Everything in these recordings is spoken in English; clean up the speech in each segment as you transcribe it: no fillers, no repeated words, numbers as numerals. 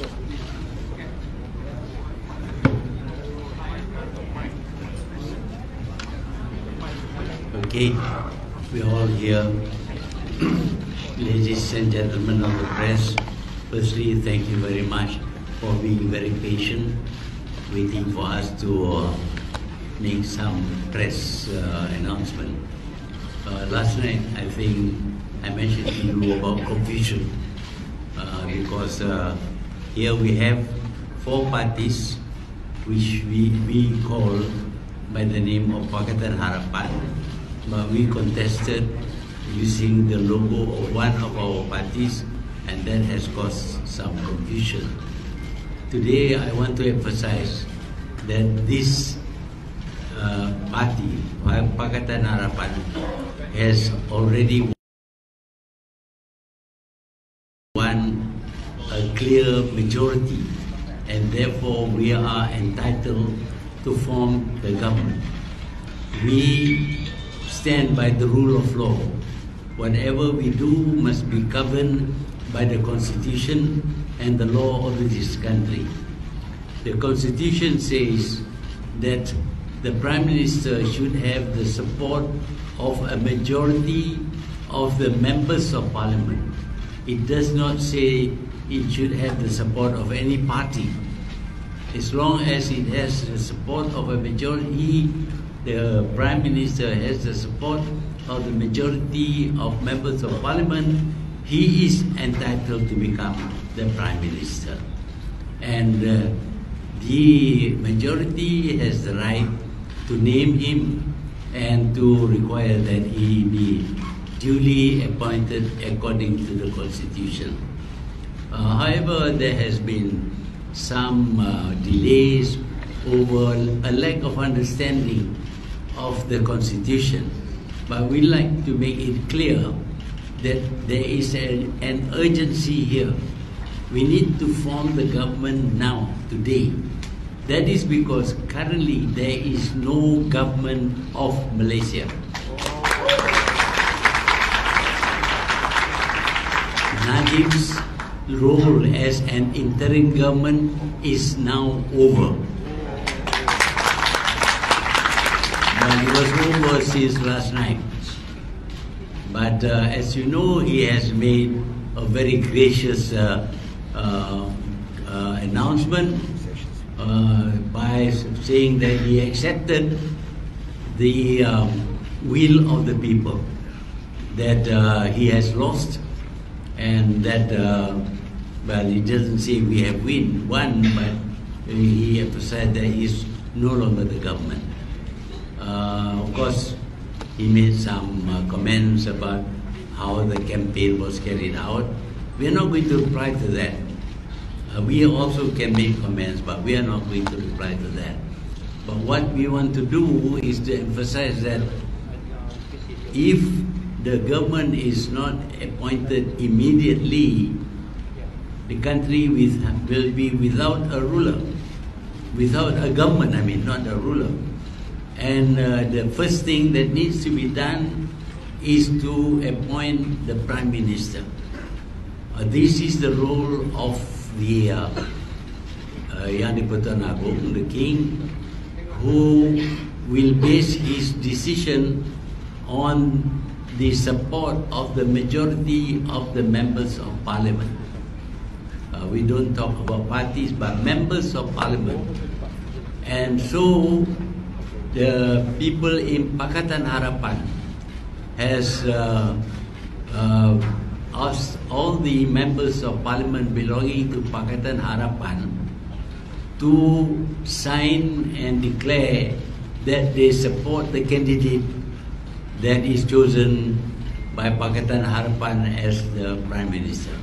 Okay, we are all here. Ladies and gentlemen of the press, firstly, thank you very much for being very patient, waiting for us to make some press announcement. Last night, I think I mentioned to you about confusion because here we have 4 parties which we call by the name of Pakatan Harapan, but we contested using the logo of one of our parties, and that has caused some confusion. Today, I want to emphasize that this party, Pakatan Harapan, has already won a clear majority, and therefore we are entitled to form the government. We stand by the rule of law. Whatever we do must be governed by the Constitution and the law of this country. The Constitution says that the Prime Minister should have the support of a majority of the members of Parliament. It does not say it should have the support of any party. As long as it has the support of a majority, the Prime Minister has the support of the majority of members of Parliament, he is entitled to become the Prime Minister. And the majority has the right to name him and to require that he be duly appointed according to the Constitution. However, there has been some delays over a lack of understanding of the Constitution. But we like to make it clear that there is an urgency here. We need to form the government now, today. That is because currently there is no government of Malaysia. Najib's role as an interim government is now over. But it was over since last night. But as you know, he has made a very gracious announcement by saying that he accepted the will of the people, that he has lost, and that, well, he doesn't say we have won, but he emphasized that he is no longer the government. Of course, he made some comments about how the campaign was carried out. We are not going to reply to that. We also can make comments, but we are not going to reply to that. But what we want to do is to emphasize that if the government is not appointed immediately, the country will be without a ruler, without a government, I mean, not a ruler. And the first thing that needs to be done is to appoint the Prime Minister. This is the role of the Yang di-Pertuan Agong, the King, who will base his decision on the support of the majority of the members of Parliament. We don't talk about parties, but members of Parliament. And so the people in Pakatan Harapan has asked all the members of Parliament belonging to Pakatan Harapan to sign and declare that they support the candidate that is chosen by Pakatan Harapan as the Prime Minister.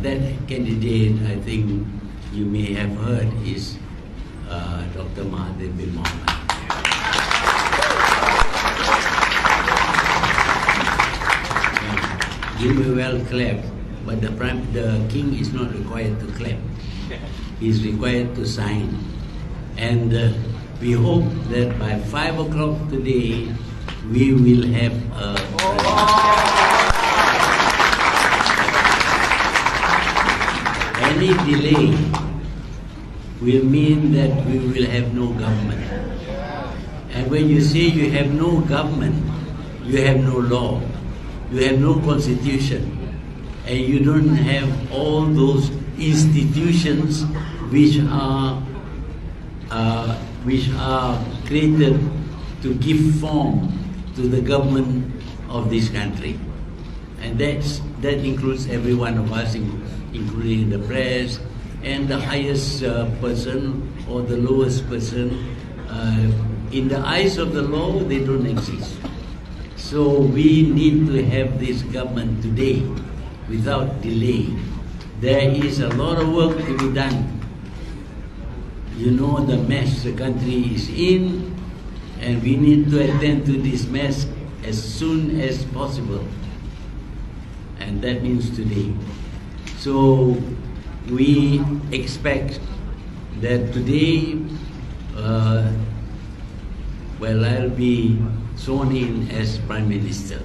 That candidate, I think you may have heard, is Dr. Mahathir Mohamad. You may well clap, but the King is not required to clap. He is required to sign. And we hope that by 5 o'clock today, we will have a Any delay will mean that we will have no government. And when you say you have no government, you have no law, you have no constitution, and you don't have all those institutions which are created to give form to the government of this country. And that includes every one of us, including the press, and the highest person or the lowest person. In the eyes of the law, they don't exist. So we need to have this government today without delay. There is a lot of work to be done. You know the mess the country is in, and we need to attend to this mess as soon as possible. And that means today. So we expect that today, I'll be sworn in as Prime Minister.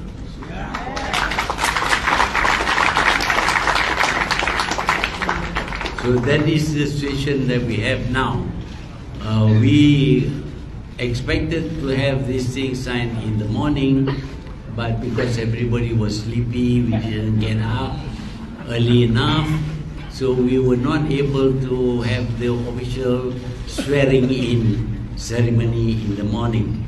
So that is the situation that we have now. We expected to have this thing signed in the morning, but because everybody was sleepy, we didn't get up early enough, so we were not able to have the official swearing in ceremony in the morning.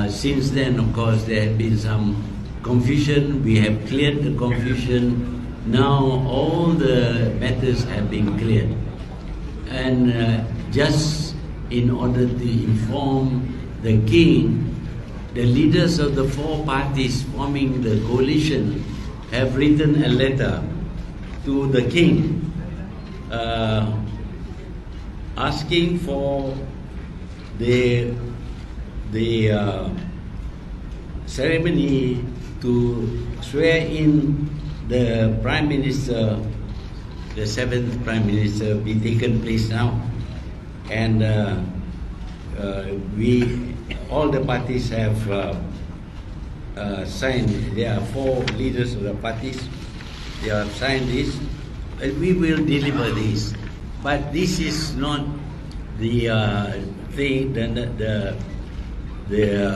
Since then, of course, there had been some confusion. We have cleared the confusion. Now all the matters have been cleared. And just in order to inform the king, the leaders of the four parties forming the coalition have written a letter to the king asking for the ceremony to swear in the Prime Minister, the 7th Prime Minister, be taken place now. And all the parties have signed. There are 4 leaders of the parties. They have signed this, and we will deliver this. But this is not the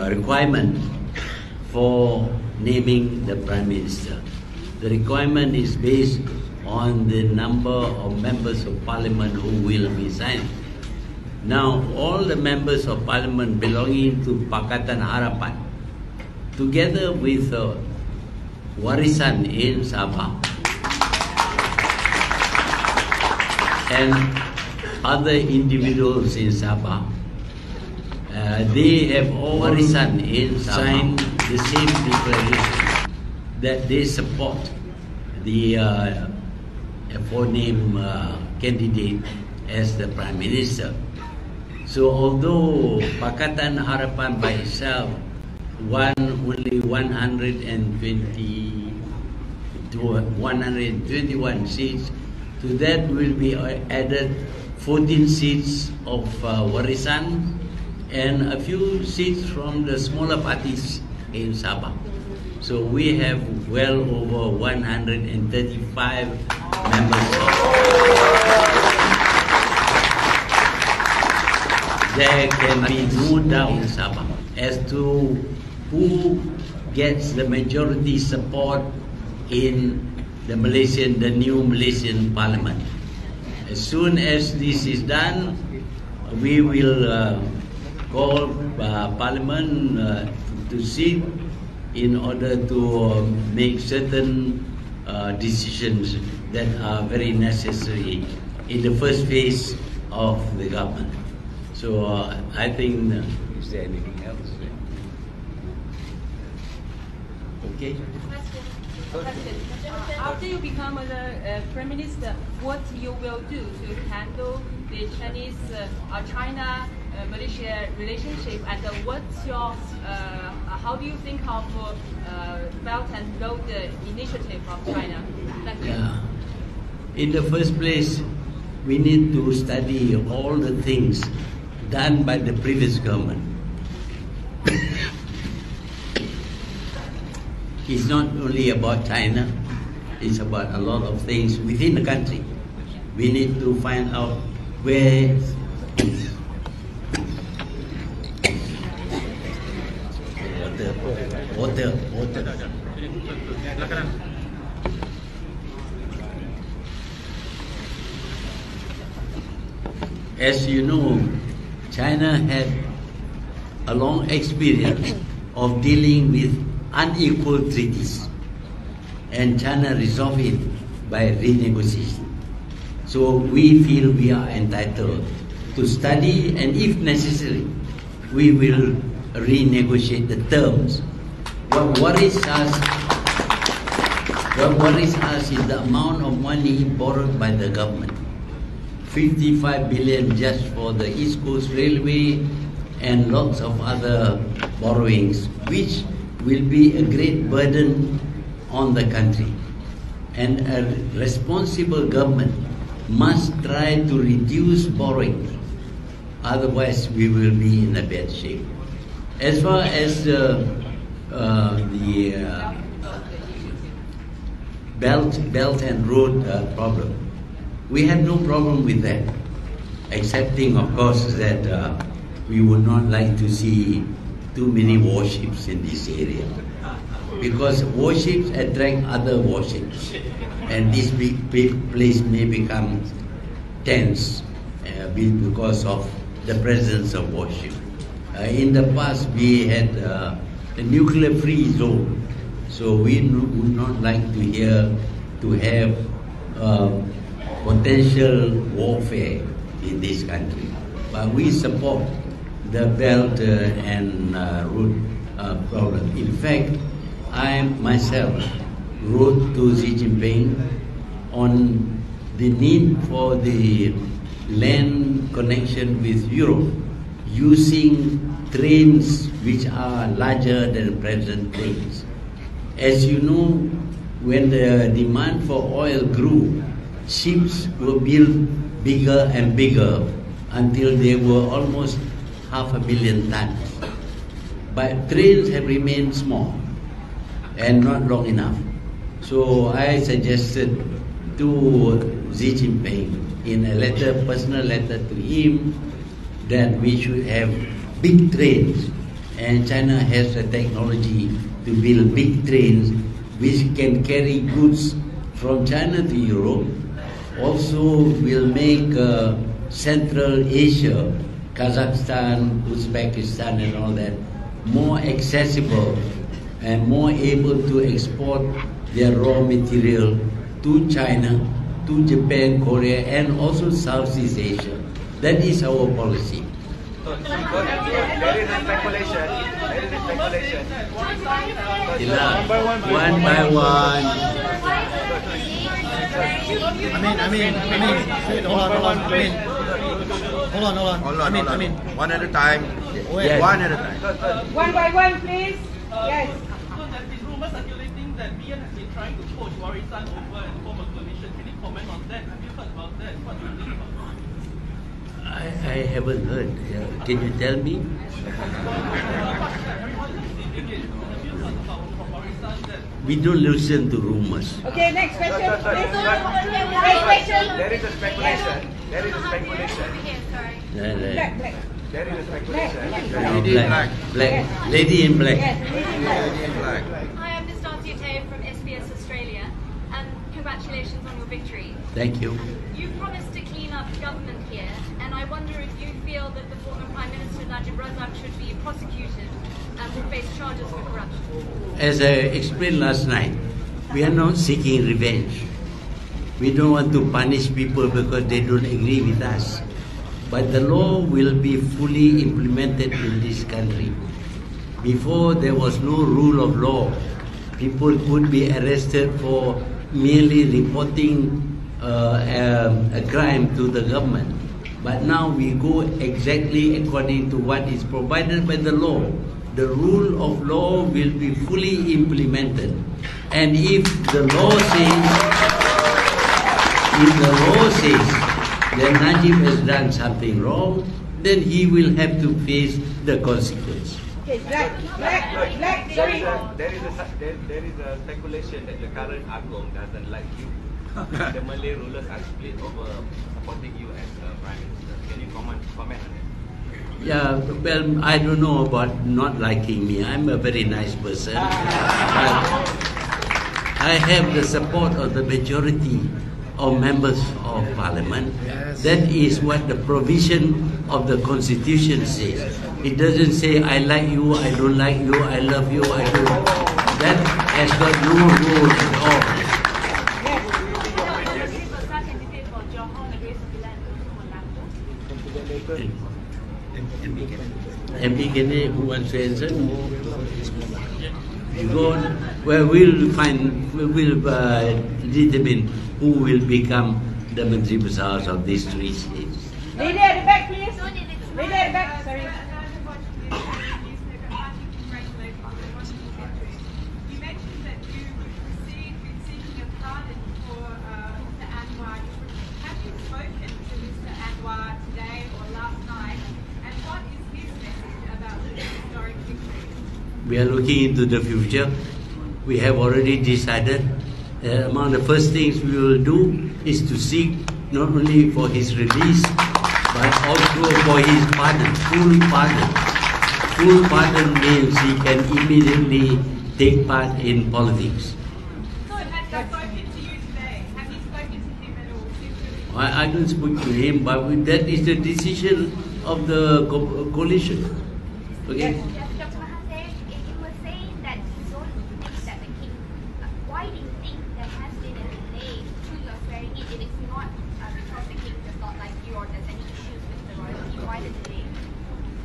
requirement for naming the Prime Minister. The requirement is based on the number of members of Parliament who will be signing. Now, all the members of Parliament belonging to Pakatan Harapan, together with Warisan in Sabah and other individuals in Sabah, they have all Warisan in signed the same declaration that they support the aforenamed candidate as the Prime Minister. So although Pakatan Harapan by itself won only 121 seats, to that will be added 14 seats of Warisan and a few seats from the smaller parties in Sabah. So we have well over 135 members. There can be no doubt in Sabah as to who gets the majority support in the new Malaysian Parliament. As soon as this is done, we will call Parliament to sit in order to make certain decisions that are very necessary in the first phase of the government. So I think, is there anything else? Okay. Question. After you become the Prime Minister, what you will do to handle the China-Malaysia relationship, and what's your, how do you think of Belt and Road initiative of China? Thank you. Yeah. In the first place, we need to study all the things done by the previous government. It's not only about China, it's about a lot of things within the country. We need to find out where water. As you know, China had a long experience of dealing with unequal treaties, and China resolved it by renegotiation. So we feel we are entitled to study, and if necessary, we will renegotiate the terms. What worries us is the amount of money borrowed by the government. 55 billion just for the East Coast Railway and lots of other borrowings, which will be a great burden on the country. And a responsible government must try to reduce borrowing, otherwise we will be in a bad shape. As far as the Belt and Road problem, we have no problem with that, excepting, of course, that we would not like to see too many warships in this area, because warships attract other warships, and this big place may become tense because of the presence of warships. In the past, we had a nuclear-free zone, so we would not like to have potential warfare in this country. But we support the Belt and Road problem. In fact, I myself wrote to Xi Jinping on the need for the land connection with Europe using trains which are larger than present trains. As you know, when the demand for oil grew, ships were built bigger and bigger until they were almost 500 million tons. But trains have remained small and not long enough. So I suggested to Xi Jinping in a letter, personal letter to him, that we should have big trains, and China has the technology to build big trains which can carry goods from China to Europe. Also will make Central Asia, Kazakhstan, Uzbekistan and all that more accessible and more able to export their raw material to China, to Japan, Korea and also Southeast Asia. That is our policy. There is a speculation. One by one. Hold on. One at a time. Yes. One at a time. One by one, please. Yes. So there's been rumors circulating that Reagan has been trying to poach barisan over and form a coalition. Can you comment on that? Have you heard about that? What do you think about that? I haven't heard. Can you tell me? We don't listen to rumors. Okay, next question. Next question. There is a speculation. There is a speculation. Black. There is a speculation. Black. Lady in black. Lady in black. Hi, I'm Miss Darcy Tay from SBS Australia, and congratulations on your victory. Thank you. You promised to clean up government here, and I wonder if you feel that the former Prime Minister Najib should be prosecuted and will face charges for corruption. As I explained last night, we are not seeking revenge. We don't want to punish people because they don't agree with us. But the law will be fully implemented in this country. Before, there was no rule of law. People could be arrested for merely reporting a crime to the government. But now we go exactly according to what is provided by the law. The rule of law will be fully implemented. And if the law says that Najib has done something wrong, then he will have to face the consequence. Okay, black. Sorry. There is a speculation that the current Agong doesn't like you. the Malay rulers are split over supporting you as Prime Minister. Can you comment on it? Yeah, well, I don't know about not liking me. I'm a very nice person. But I have the support of the majority of members of parliament. That is what the provision of the constitution says. It doesn't say I like you, I don't like you, I love you, I don't. That has got no rule at all. MP Kene, who wants to answer? You go on. Well, we'll determine who will become the menteri besar of these three states. Lady at the back, please. Lady at the back, sorry. You mentioned that you would proceed with seeking a pardon for Mr. Anwar. Have you spoken to Mr. Anwar today or last night? And what is his message about this historic victory? We are looking into the future. We have already decided that among the first things we will do is to seek not only for his release, but also for his pardon, full pardon. Full pardon means he can immediately take part in politics. So has he spoken to you today? Have you spoken to him at all? I don't speak to him, but that is the decision of the coalition. Okay? Dr. Mahathir, you were saying that you don't think that the king, why do you think there has been a delay to your swearing in? It is not because the king does not like you or there's any issues with the royalty. Why the delay?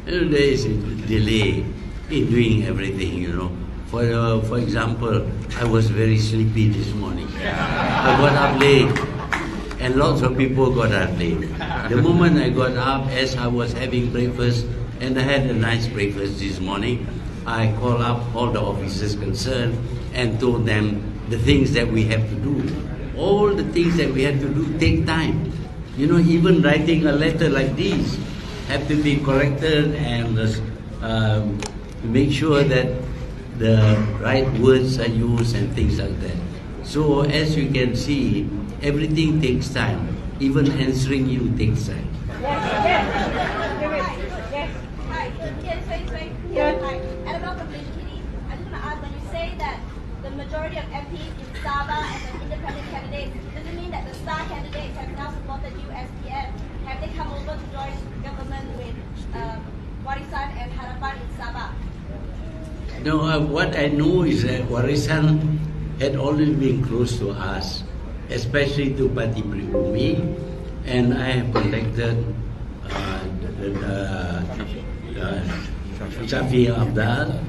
There is a delay in doing everything, you know. For example, I was very sleepy this morning. I got up late, and lots of people got up late. The moment I got up, as I was having breakfast, and I had a nice breakfast this morning, I called up all the officers concerned and told them the things that we have to do. All the things that we have to do take time. You know, even writing a letter like this have to be corrected and make sure that the right words are used and things like that. So as you can see, everything takes time. Even answering you takes time. And about the Kini, I just want to ask, when you say that the majority of MPs in Sabah and the independent candidates, does it mean that the star candidates have now supported you as PM? Have they come over to join government with Warisan and Harapan in Sabah? No, what I know is that Warisan had always been close to us, especially to Parti Pribumi, and I have contacted Shafi Abdullah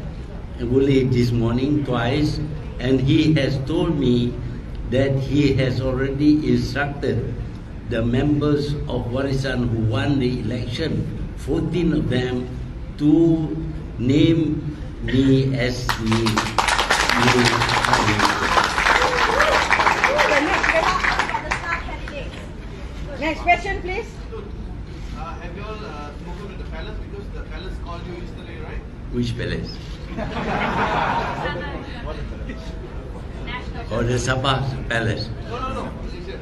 only this morning twice, and he has told me that he has already instructed the members of Warisan who won the election, 14 of them, to name me as the new Next question, please. Have you all spoken with the palace, because the palace called you yesterday, right? Which palace? Or the Sabah palace? No. Malaysia.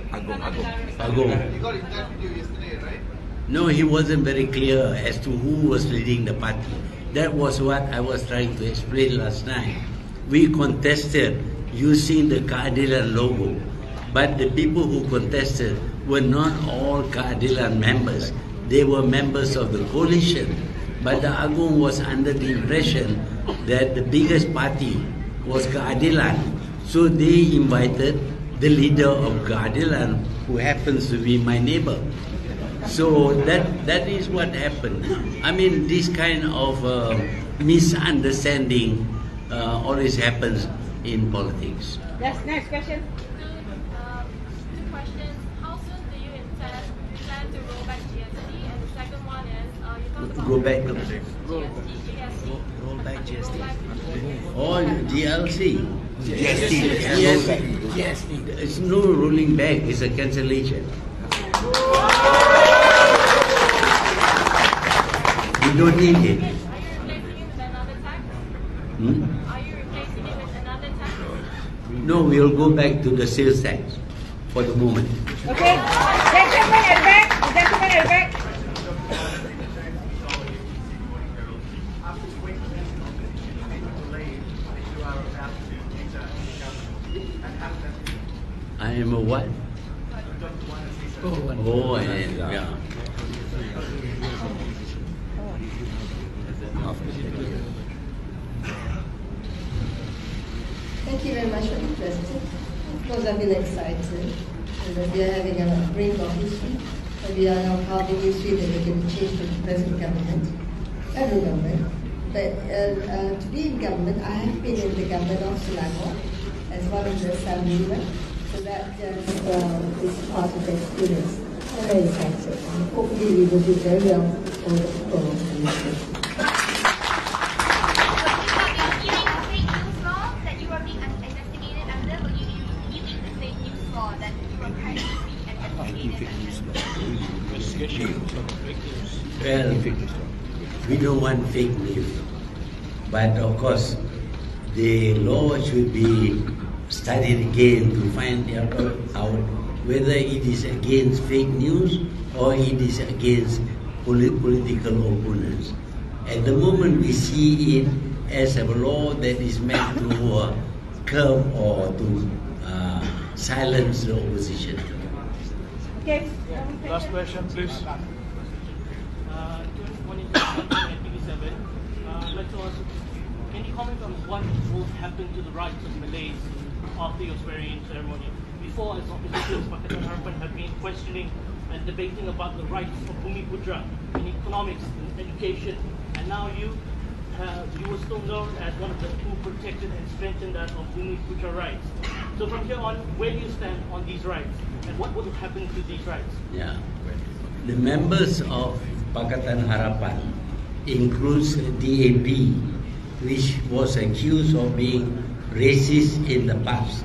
Agong. He got in touch with you yesterday, right? No, he wasn't very clear as to who was leading the party. That was what I was trying to explain last night. We contested using the Keadilan logo, but the people who contested were not all Keadilan members. They were members of the coalition. But the Agong was under the impression that the biggest party was Keadilan. So they invited the leader of Keadilan, who happens to be my neighbor. So that is what happened. I mean, this kind of misunderstanding always happens in politics. Yes, next question. Two questions. How soon do you plan to roll back GST? And the second one is, you talked about Go back. GST. Roll back GST. Or GLC. GST. Yes. It's no rolling back, it's a cancellation. We don't need it. Are you replacing it with another tax? Are you replacing it with another tax? No, we'll go back to the sales tax. for the moment. Okay. Gentlemen at the back. Gentlemen at the back. I am a what? Oh, yeah. Thank you very much for the question. Of course, I've been excited that we are having a brink of history, and we are now carving history that we can change to the present government, federal government. But to be in government, I have been in the government of Selangor as one of the assemblymen, so that is part of the experience. I'm very excited, and hopefully we will do very well for the people. Well, we don't want fake news, but of course, the law should be studied again to find out whether it is against fake news or it is against political opponents. At the moment, we see it as a law that is meant to curb or to silence the opposition. Okay. Last question, please. 1987. I'd like to ask, can you comment on what will happen to the rights of Malays after your swearing-in ceremony? Before, as officials, Pakatan Harapan have been questioning and debating about the rights of Bumi Putra in economics and education, and now you were still known as one of the who protected and strengthened that of Bumi Putra rights. So from here on, where do you stand on these rights, and what will happen to these rights? Yeah, the members of Pakatan Harapan includes DAP, which was accused of being racist in the past.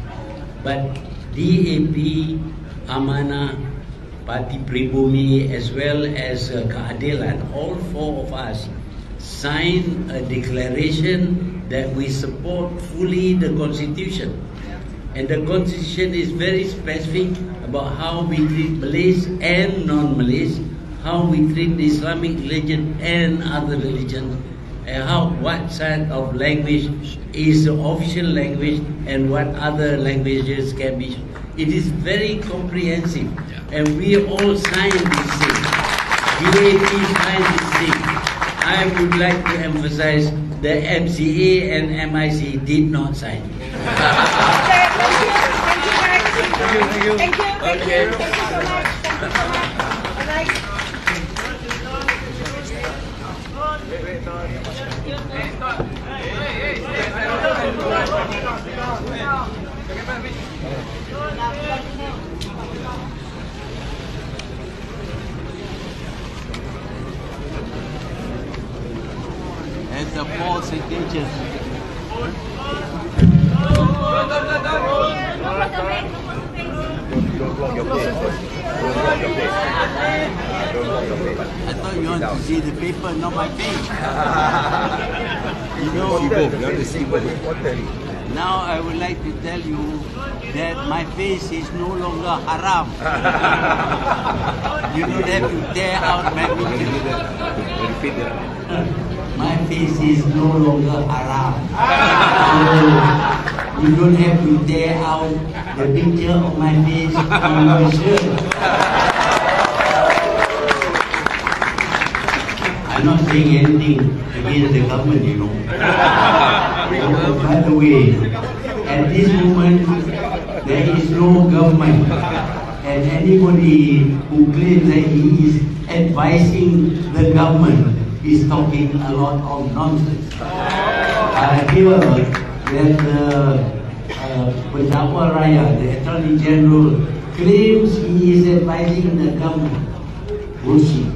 But DAP, Amanah, Parti Pribumi, as well as Keadilan, all four of us signed a declaration that we support fully the Constitution. And the Constitution is very specific about how we treat Malays and non-Malays, how we treat the Islamic religion and other religions, and what side of language is the official language and what other languages can be. It is very comprehensive, and we all signed this thing. DAP signed this thing. I would like to emphasize that MCA and MIC did not sign. Thank you so much. Thank you so much. All right. As the false signatures. I thought you want to see the paper, not my face. You know, now I would like to tell you that my face is no longer haram. You don't have to tear out my picture. My face is no longer haram. So you don't have to tear out the picture of my face on my shirt. I'm not saying anything against the government, you know. By the way, at this moment, there is no government. And anybody who claims that he is advising the government is talking a lot of nonsense. I hear that the Raya, the Attorney General, claims he is advising the government. Bullshit.